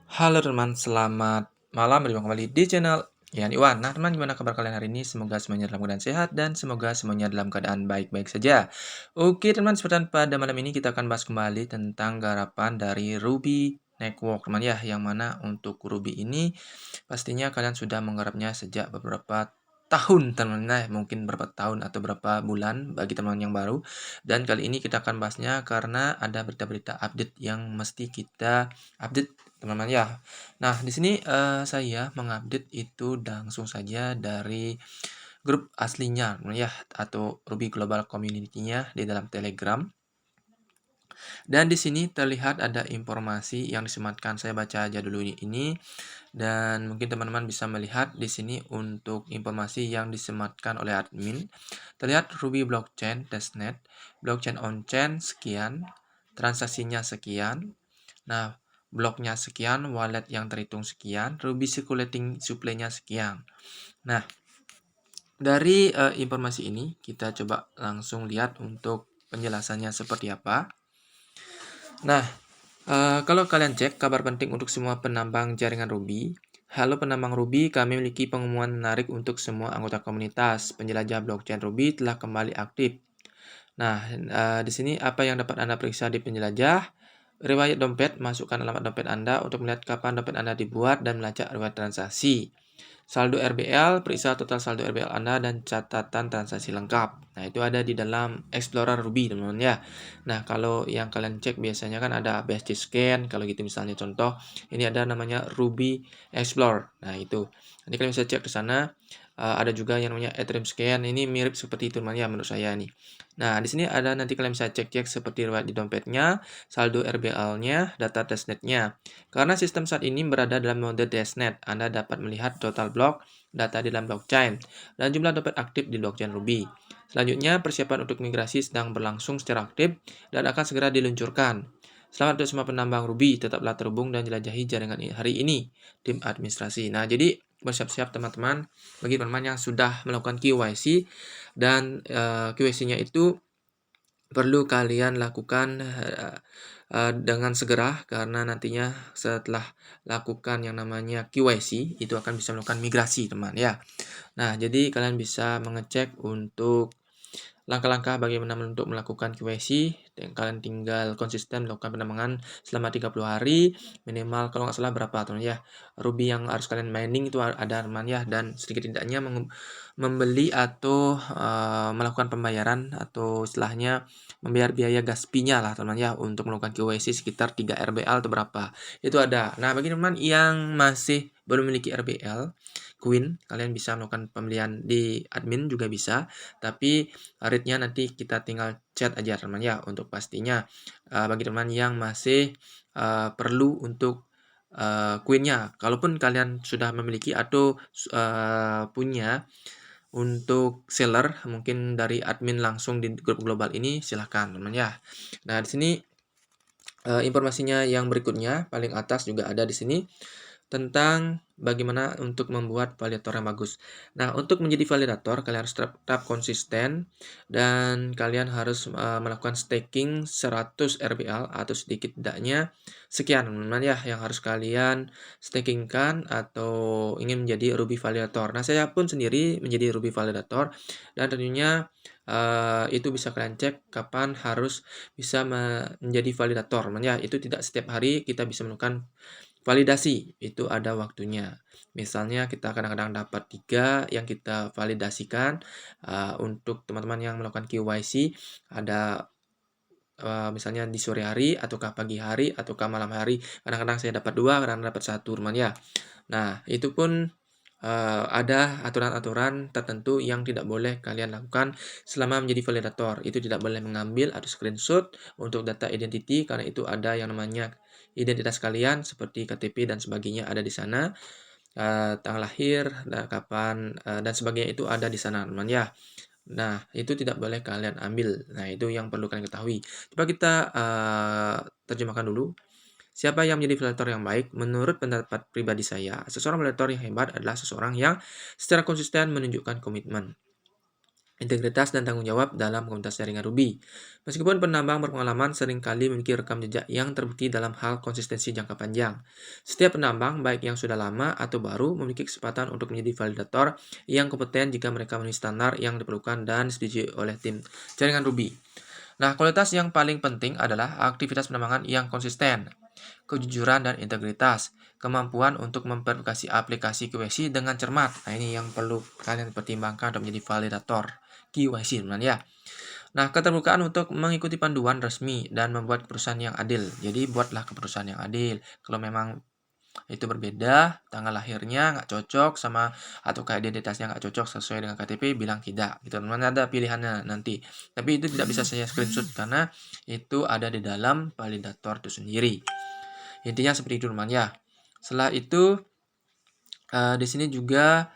Halo teman, selamat malam. Berjumpa kembali di channel Ian Iwan. Nah teman, gimana kabar kalian hari ini? Semoga semuanya dalam keadaan sehat dan semoga semuanya dalam keadaan baik-baik saja. Oke teman, seperti pada malam ini kita akan bahas kembali tentang garapan dari Ruby Network teman ya. Yang mana untuk Ruby ini pastinya kalian sudah menggarapnya sejak beberapa tahun teman, nah mungkin berapa tahun atau berapa bulan bagi teman yang baru. Dan kali ini kita akan bahasnya karena ada berita-berita update yang mesti kita update teman-teman ya. Nah, di sini saya mengupdate itu langsung saja dari grup aslinya ya atau Ruby Global Community-nya di dalam Telegram. Dan di sini terlihat ada informasi yang disematkan. Saya baca aja dulu ini dan mungkin teman-teman bisa melihat di sini untuk informasi yang disematkan oleh admin. Terlihat Ruby blockchain testnet, blockchain on-chain sekian, transaksinya sekian. Nah, bloknya sekian, wallet yang terhitung sekian, Ruby circulating supply-nya sekian. Nah, dari informasi ini kita coba langsung lihat untuk penjelasannya seperti apa. Nah, kalau kalian cek kabar penting untuk semua penambang jaringan Ruby. Halo penambang Ruby, kami memiliki pengumuman menarik untuk semua anggota komunitas. Penjelajah blockchain Ruby telah kembali aktif. Nah, di sini apa yang dapat Anda periksa di penjelajah? Riwayat dompet, masukkan alamat dompet Anda untuk melihat kapan dompet Anda dibuat dan melacak riwayat transaksi. Saldo RBL, periksa total saldo RBL Anda dan catatan transaksi lengkap. Nah, itu ada di dalam Explorer Ruby, teman-teman ya. Nah, kalau yang kalian cek biasanya kan ada BSC Scan, kalau gitu misalnya contoh, ini ada namanya Ruby Explorer. Nah, itu. Nanti kalian bisa cek ke sana. Ada juga yang namanya Ethereum Scan. Ini mirip seperti itu, teman ya, menurut saya nih. Nah, di sini ada nanti kalian bisa cek-cek seperti riwayat di dompetnya, saldo RBL-nya, data testnet-nya. Karena sistem saat ini berada dalam mode testnet, Anda dapat melihat total blok, data di dalam blockchain, dan jumlah dompet aktif di blockchain Ruby. Selanjutnya, persiapan untuk migrasi sedang berlangsung secara aktif dan akan segera diluncurkan. Selamat untuk semua penambang Ruby, tetaplah terhubung dan jelajahi jaringan hari ini, tim administrasi. Nah, jadi bersiap-siap teman-teman, bagi teman-teman yang sudah melakukan KYC, dan KYC-nya itu perlu kalian lakukan dengan segera karena nantinya setelah lakukan yang namanya KYC itu akan bisa melakukan migrasi teman ya. Nah, jadi kalian bisa mengecek untuk langkah-langkah bagaimana untuk melakukan KYC, dan kalian tinggal konsisten melakukan penambangan selama 30 hari, minimal kalau nggak salah berapa teman ya. Ruby yang harus kalian mining itu ada teman ya, dan sedikit tidaknya membeli atau melakukan pembayaran atau istilahnya membayar biaya gas fee-nya lah teman ya untuk melakukan KYC sekitar 3 RBL atau berapa. Itu ada. Nah, bagi teman yang masih belum memiliki RBL, Queen, kalian bisa melakukan pembelian di admin juga bisa, tapi rate-nya nanti kita tinggal chat aja teman ya untuk pastinya. Bagi teman yang masih perlu untuk Queen-nya, kalaupun kalian sudah memiliki atau punya untuk seller mungkin dari admin langsung di grup global ini silahkan teman ya. Nah, di sini informasinya yang berikutnya paling atas juga ada di sini tentang bagaimana untuk membuat validator yang bagus. Nah, untuk menjadi validator, kalian harus tetap konsisten dan kalian harus melakukan staking 100 RBL atau sedikit tidaknya sekian teman-teman ya yang harus kalian stakingkan atau ingin menjadi Ruby validator. Nah, saya pun sendiri menjadi Ruby validator dan tentunya itu bisa kalian cek kapan harus bisa menjadi validator. Ya, itu tidak setiap hari kita bisa melakukan validasi, itu ada waktunya. Misalnya kita kadang-kadang dapat 3 yang kita validasikan, untuk teman-teman yang melakukan KYC, ada, misalnya di sore hari, ataukah pagi hari, ataukah malam hari. Kadang-kadang saya dapat 2, kadang-kadang dapat 1 teman ya. Nah, itu pun, ada aturan-aturan tertentu yang tidak boleh kalian lakukan selama menjadi validator. Itu tidak boleh mengambil atau screenshot untuk data identity karena itu ada yang namanya identitas kalian seperti KTP dan sebagainya ada di sana, tanggal lahir, dan kapan, dan sebagainya itu ada di sana teman ya. Nah, itu tidak boleh kalian ambil. Nah, itu yang perlu kalian ketahui. Coba kita terjemahkan dulu. Siapa yang menjadi validator yang baik? Menurut pendapat pribadi saya, seseorang validator yang hebat adalah seseorang yang secara konsisten menunjukkan komitmen. integritas dan tanggung jawab dalam komunitas jaringan Ruby. Meskipun penambang berpengalaman seringkali memiliki rekam jejak yang terbukti dalam hal konsistensi jangka panjang. Setiap penambang, baik yang sudah lama atau baru, memiliki kesempatan untuk menjadi validator yang kompeten jika mereka memenuhi standar yang diperlukan dan disetujui oleh tim jaringan Ruby. Nah, kualitas yang paling penting adalah aktivitas penambangan yang konsisten, kejujuran dan integritas, kemampuan untuk memverifikasi aplikasi QC dengan cermat. Nah, ini yang perlu kalian pertimbangkan untuk menjadi validator QC sebenarnya. Nah, keterbukaan untuk mengikuti panduan resmi dan membuat keputusan yang adil. Jadi, buatlah keputusan yang adil. Kalau memang itu berbeda, tanggal lahirnya nggak cocok sama atau kayak identitasnya nggak cocok sesuai dengan KTP, bilang tidak. Gitu, teman ada pilihannya nanti. Tapi itu tidak bisa saya screenshot karena itu ada di dalam validator itu sendiri. Intinya seperti itu teman ya. Setelah itu di sini juga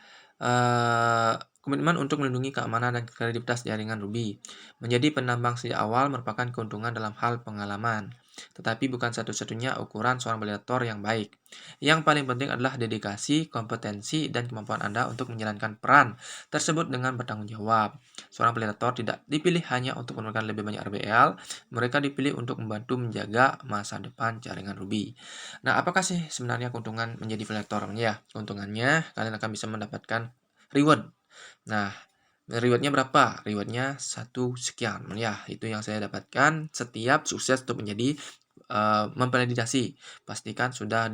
komitmen untuk melindungi keamanan dan kredibilitas jaringan Ruby. Menjadi penambang sejak awal merupakan keuntungan dalam hal pengalaman, tetapi bukan satu-satunya ukuran seorang validator yang baik. Yang paling penting adalah dedikasi, kompetensi, dan kemampuan Anda untuk menjalankan peran tersebut dengan bertanggung jawab. Seorang validator tidak dipilih hanya untuk menurunkan lebih banyak RBL, mereka dipilih untuk membantu menjaga masa depan jaringan Ruby. Nah, apakah sih sebenarnya keuntungan menjadi validator? Ya, keuntungannya kalian akan bisa mendapatkan reward. Nah, rewardnya berapa? Rewardnya 1 sekian. Ya, itu yang saya dapatkan setiap sukses untuk menjadi memvalidasi. Pastikan sudah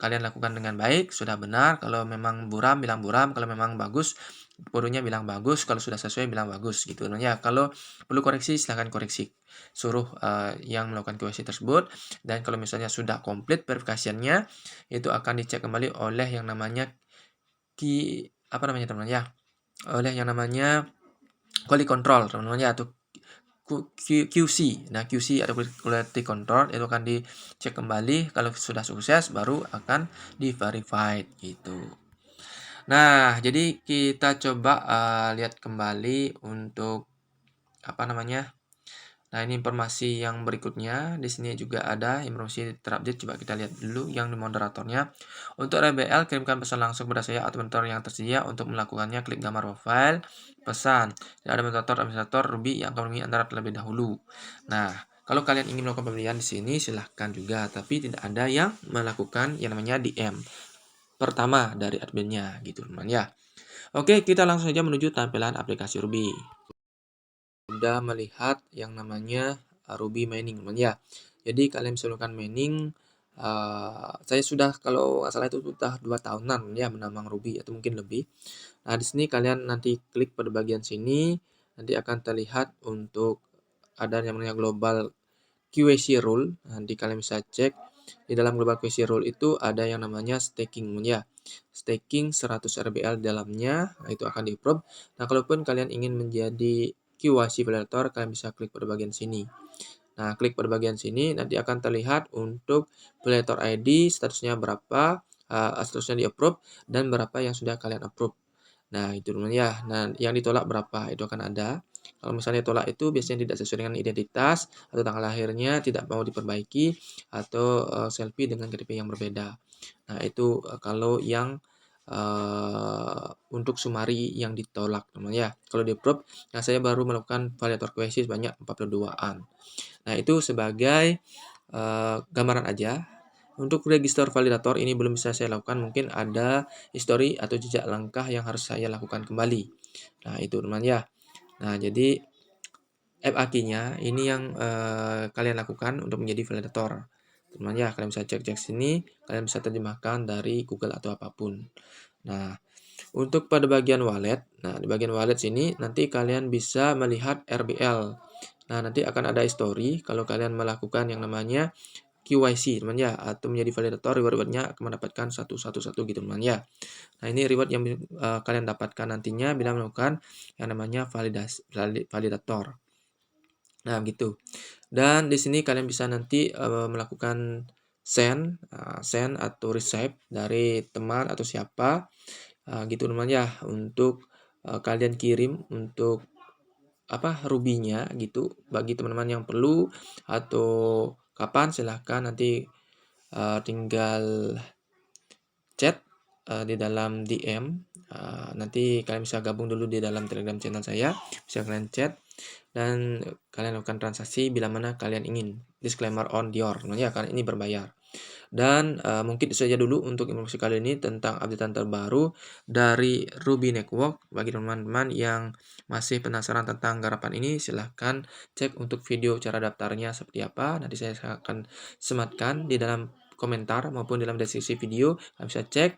kalian lakukan dengan baik, sudah benar. Kalau memang buram, bilang buram. Kalau memang bagus, bodohnya bilang bagus. Kalau sudah sesuai, bilang bagus. Gitu. Ya, kalau perlu koreksi, silahkan koreksi. Suruh yang melakukan QC tersebut. Dan kalau misalnya sudah komplit verifikasiannya, itu akan dicek kembali oleh yang namanya teman-teman ya, oleh yang namanya quality control teman-teman ya, atau QC. Nah, QC atau quality control itu akan dicek kembali, kalau sudah sukses baru akan di-verified gitu. Nah, jadi kita coba lihat kembali untuk Nah, ini informasi yang berikutnya. Di sini juga ada informasi terupdate. Coba kita lihat dulu yang di moderatornya. Untuk RBL, kirimkan pesan langsung kepada saya atau moderator yang tersedia. Untuk melakukannya, klik gambar profile, pesan. Dan ada administrator Ruby yang akan menemui Anda terlebih dahulu. Nah, kalau kalian ingin melakukan pembelian di sini, silahkan juga. Tapi tidak ada yang melakukan yang namanya DM pertama dari adminnya, gitu teman ya. Oke, kita langsung saja menuju tampilan aplikasi Ruby. Sudah melihat yang namanya Ruby mining teman ya. Jadi kalian bisa melakukan mining. Saya sudah, kalau nggak salah itu sudah 2 tahunan ya menambang Ruby atau mungkin lebih. Nah, di sini kalian nanti klik pada bagian sini, nanti akan terlihat untuk ada yang namanya global QAC rule. Nanti kalian bisa cek di dalam global QAC rule itu ada yang namanya staking ya. Staking 100 RBL di dalamnya, nah itu akan di-approve. Nah, kalaupun kalian ingin menjadi QAC validator, kalian bisa klik pada bagian sini. Nah, klik pada bagian sini, nanti akan terlihat untuk validator ID statusnya berapa, statusnya di-approve, dan berapa yang sudah kalian approve. Nah, itu teman ya. Nah, yang ditolak berapa, itu akan ada. Kalau misalnya tolak itu biasanya tidak sesuai dengan identitas, atau tanggal lahirnya tidak mau diperbaiki, atau selfie dengan KTP yang berbeda. Nah, itu kalau yang untuk sumari yang ditolak teman ya. Kalau di-approve, nah saya baru melakukan validator QC sebanyak 42-an. Nah, itu sebagai gambaran aja. Untuk register validator ini belum bisa saya lakukan, mungkin ada history atau jejak langkah yang harus saya lakukan kembali. Nah, itu teman ya. Nah, jadi FAQ-nya ini yang kalian lakukan untuk menjadi validator. Teman ya, kalian bisa cek-cek sini, kalian bisa terjemahkan dari Google atau apapun. Nah, untuk pada bagian wallet, nah di bagian wallet sini nanti kalian bisa melihat RBL. Nah, nanti akan ada history kalau kalian melakukan yang namanya QYC teman ya, atau menjadi validator, reward-nya akan mendapatkan satu gitu teman ya. Nah, ini reward yang kalian dapatkan nantinya bila melakukan yang namanya validator. Nah, gitu. Dan di sini kalian bisa nanti melakukan send atau receive dari teman atau siapa, gitu teman ya, untuk kalian kirim untuk Ruby-nya gitu bagi teman-teman yang perlu, atau kapan silahkan nanti tinggal chat di dalam DM Nanti kalian bisa gabung dulu di dalam Telegram channel saya, bisa kalian chat dan kalian lakukan transaksi bila mana kalian ingin. Disclaimer on Dior, ya karena ini berbayar. Dan mungkin itu saja dulu untuk informasi kali ini tentang updatean terbaru dari Ruby Network. Bagi teman-teman yang masih penasaran tentang garapan ini, silahkan cek untuk video cara daftarnya seperti apa. Nanti saya akan sematkan di dalam komentar maupun dalam deskripsi video. Kalian bisa cek.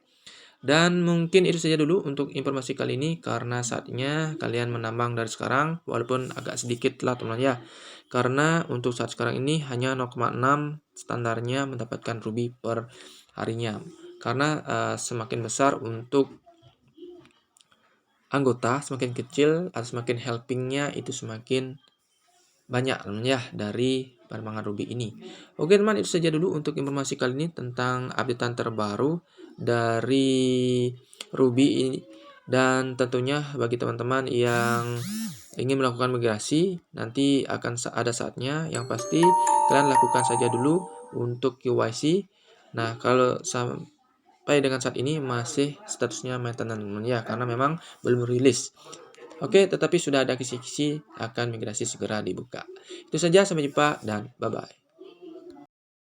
Dan mungkin itu saja dulu untuk informasi kali ini, karena saatnya kalian menambang dari sekarang, walaupun agak sedikit lah teman ya. Karena untuk saat sekarang ini hanya 0,6 standarnya mendapatkan ruby per harinya. Karena semakin besar untuk anggota, semakin kecil atau semakin helpingnya itu semakin banyak teman ya dari perkembangan Ruby ini. Oke teman, itu saja dulu untuk informasi kali ini tentang updatean terbaru dari Ruby ini. Dan tentunya bagi teman-teman yang ingin melakukan migrasi, nanti akan ada saatnya. Yang pasti kalian lakukan saja dulu untuk KYC. Nah, kalau sampai dengan saat ini masih statusnya maintenance ya, karena memang belum rilis. Oke, tetapi sudah ada kisi-kisi akan migrasi segera dibuka. Itu saja, sampai jumpa dan bye-bye.